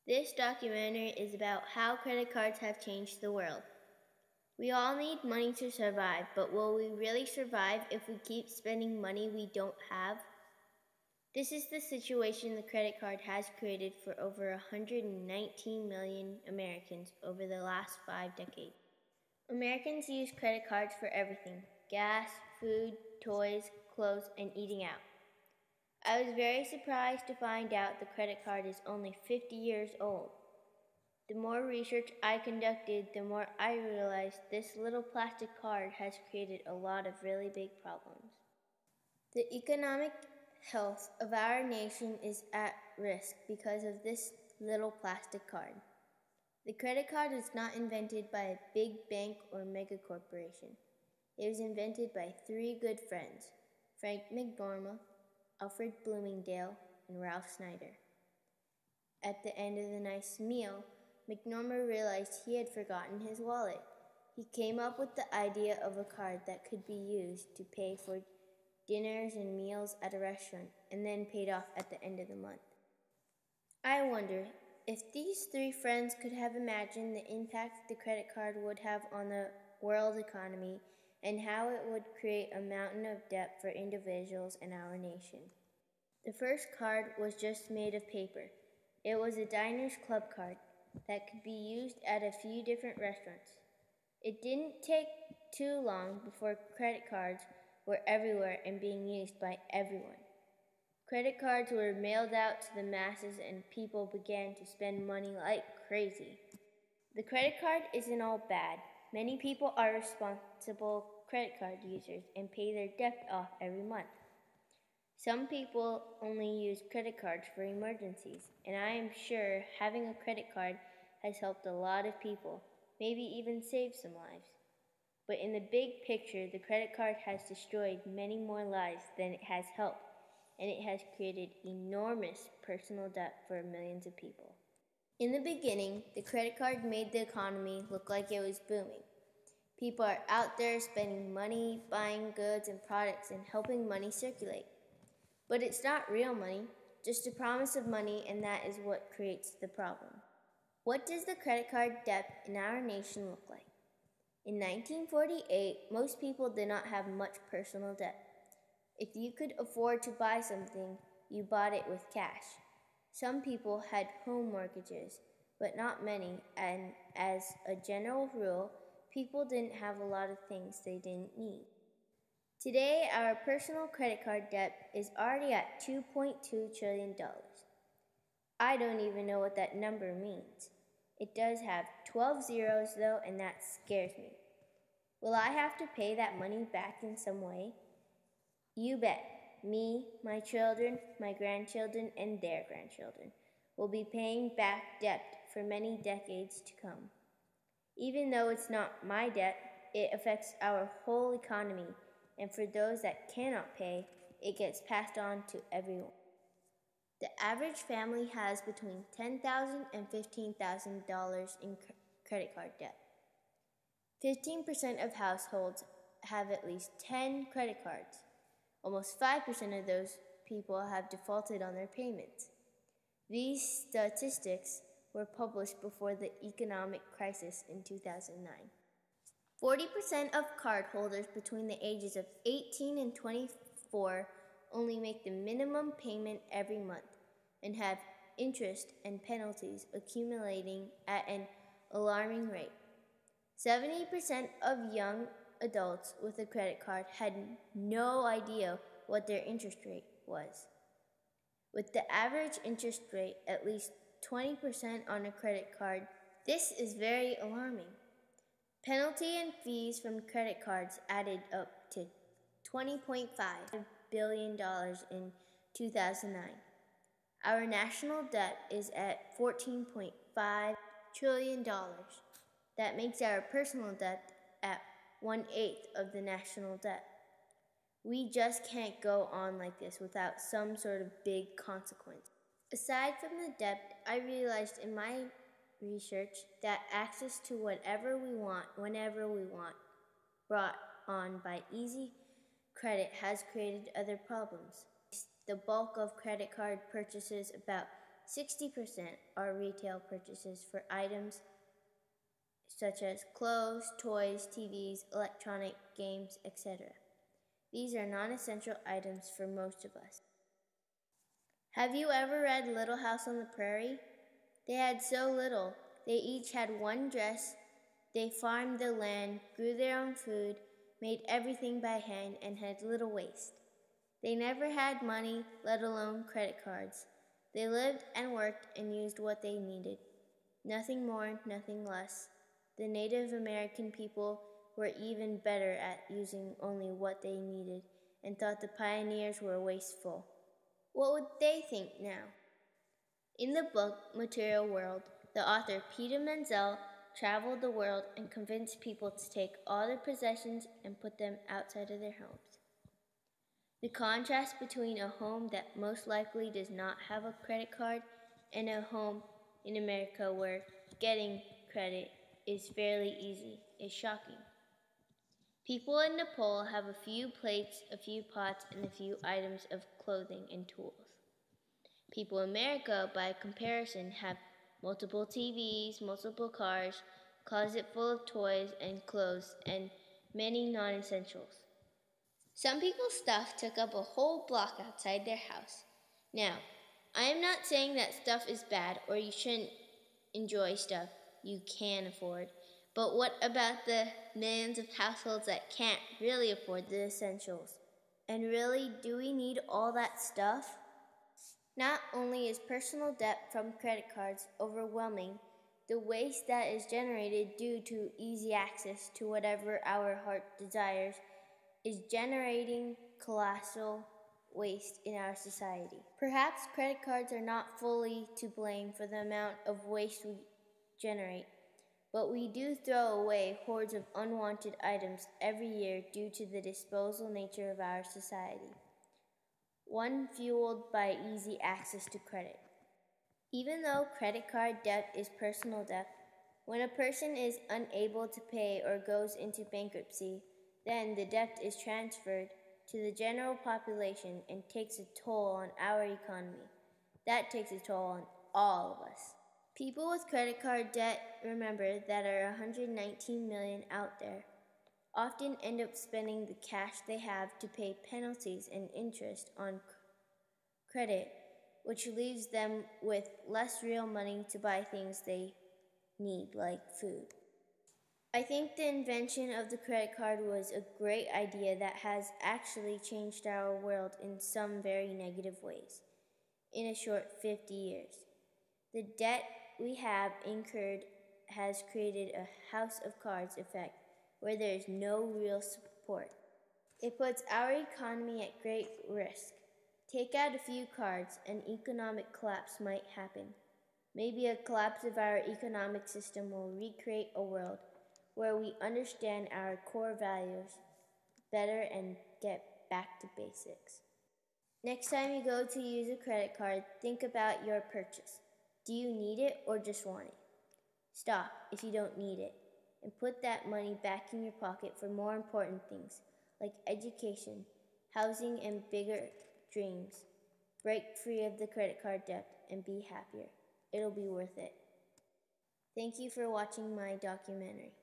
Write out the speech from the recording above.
This documentary is about how credit cards have changed the world. We all need money to survive, but will we really survive if we keep spending money we don't have? This is the situation the credit card has created for over 119 million Americans over the last 5 decades. Americans use credit cards for everything: gas, food, toys, clothes, and eating out. I was very surprised to find out the credit card is only 50 years old. The more research I conducted, the more I realized this little plastic card has created a lot of really big problems. The economic health of our nation is at risk because of this little plastic card. The credit card was not invented by a big bank or mega corporation. It was invented by 3 good friends, Frank McDormand, Alfred Bloomingdale, and Ralph Snyder. At the end of the nice meal, McDormand realized he had forgotten his wallet. He came up with the idea of a card that could be used to pay for dinners and meals at a restaurant, and then paid off at the end of the month. I wonder if these 3 friends could have imagined the impact the credit card would have on the world economy and how it would create a mountain of debt for individuals in our nation. The first card was just made of paper. It was a Diners Club card that could be used at a few different restaurants. It didn't take too long before credit cards were everywhere and being used by everyone. Credit cards were mailed out to the masses and people began to spend money like crazy. The credit card isn't all bad. Many people are responsible credit card users and pay their debt off every month. Some people only use credit cards for emergencies, and I am sure having a credit card has helped a lot of people, maybe even saved some lives. But in the big picture, the credit card has destroyed many more lives than it has helped, and it has created enormous personal debt for millions of people. In the beginning, the credit card made the economy look like it was booming. People are out there spending money, buying goods and products, and helping money circulate. But it's not real money, just a promise of money, and that is what creates the problem. What does the credit card debt in our nation look like? In 1948, most people did not have much personal debt. If you could afford to buy something, you bought it with cash. Some people had home mortgages, but not many, and as a general rule, people didn't have a lot of things they didn't need. Today, our personal credit card debt is already at $2.2 trillion. I don't even know what that number means. It does have 12 zeros, though, and that scares me. Will I have to pay that money back in some way? You bet. Me, my children, my grandchildren, and their grandchildren will be paying back debt for many decades to come. Even though it's not my debt, it affects our whole economy, and for those that cannot pay, it gets passed on to everyone. The average family has between $10,000 and $15,000 in credit card debt. 15% of households have at least 10 credit cards. Almost 5% of those people have defaulted on their payments. These statistics were published before the economic crisis in 2009. 40% of cardholders between the ages of 18 and 24 only make the minimum payment every month and have interest and penalties accumulating at an alarming rate. 70% of young adults with a credit card had no idea what their interest rate was. With the average interest rate at least 20% on a credit card, this is very alarming. Penalty and fees from credit cards added up to $20.5 billion in 2009. Our national debt is at $14.5 trillion. That makes our personal debt at 1/8 of the national debt. We just can't go on like this without some sort of big consequence. Aside from the debt, I realized in my research that access to whatever we want, whenever we want, brought on by easy credit has created other problems. The bulk of credit card purchases, about 60% are retail purchases for items such as clothes, toys, TVs, electronic games, etc. These are non-essential items for most of us. Have you ever read Little House on the Prairie? They had so little. They each had one dress. They farmed the land, grew their own food, made everything by hand, and had little waste. They never had money, let alone credit cards. They lived and worked and used what they needed. Nothing more, nothing less. The Native American people were even better at using only what they needed and thought the pioneers were wasteful. What would they think now? In the book Material World, the author Peter Menzel traveled the world and convinced people to take all their possessions and put them outside of their homes. The contrast between a home that most likely does not have a credit card and a home in America where getting credit is fairly easy is shocking. People in Nepal have a few plates, a few pots, and a few items of clothing and tools. People in America, by comparison, have multiple TVs, multiple cars, a closet full of toys and clothes, and many non-essentials. Some people's stuff took up a whole block outside their house. Now, I am not saying that stuff is bad or you shouldn't enjoy stuff you can afford, but what about the millions of households that can't really afford the essentials? And really, do we need all that stuff? Not only is personal debt from credit cards overwhelming, the waste that is generated due to easy access to whatever our heart desires is generating colossal waste in our society. Perhaps credit cards are not fully to blame for the amount of waste we generate, but we do throw away hordes of unwanted items every year due to the disposal nature of our society, one fueled by easy access to credit. Even though credit card debt is personal debt, when a person is unable to pay or goes into bankruptcy, then the debt is transferred to the general population and takes a toll on our economy. That takes a toll on all of us. People with credit card debt, remember, that are 119 million out there, often end up spending the cash they have to pay penalties and interest on credit, which leaves them with less real money to buy things they need, like food. I think the invention of the credit card was a great idea that has actually changed our world in some very negative ways in a short 50 years. The debt we have incurred has created a house of cards effect where there is no real support. It puts our economy at great risk. Take out a few cards, and economic collapse might happen. Maybe a collapse of our economic system will recreate a world where we understand our core values better and get back to basics. Next time you go to use a credit card, think about your purchase. Do you need it or just want it? Stop if you don't need it, and put that money back in your pocket for more important things like education, housing, and bigger dreams. Break free of the credit card debt and be happier. It'll be worth it. Thank you for watching my documentary.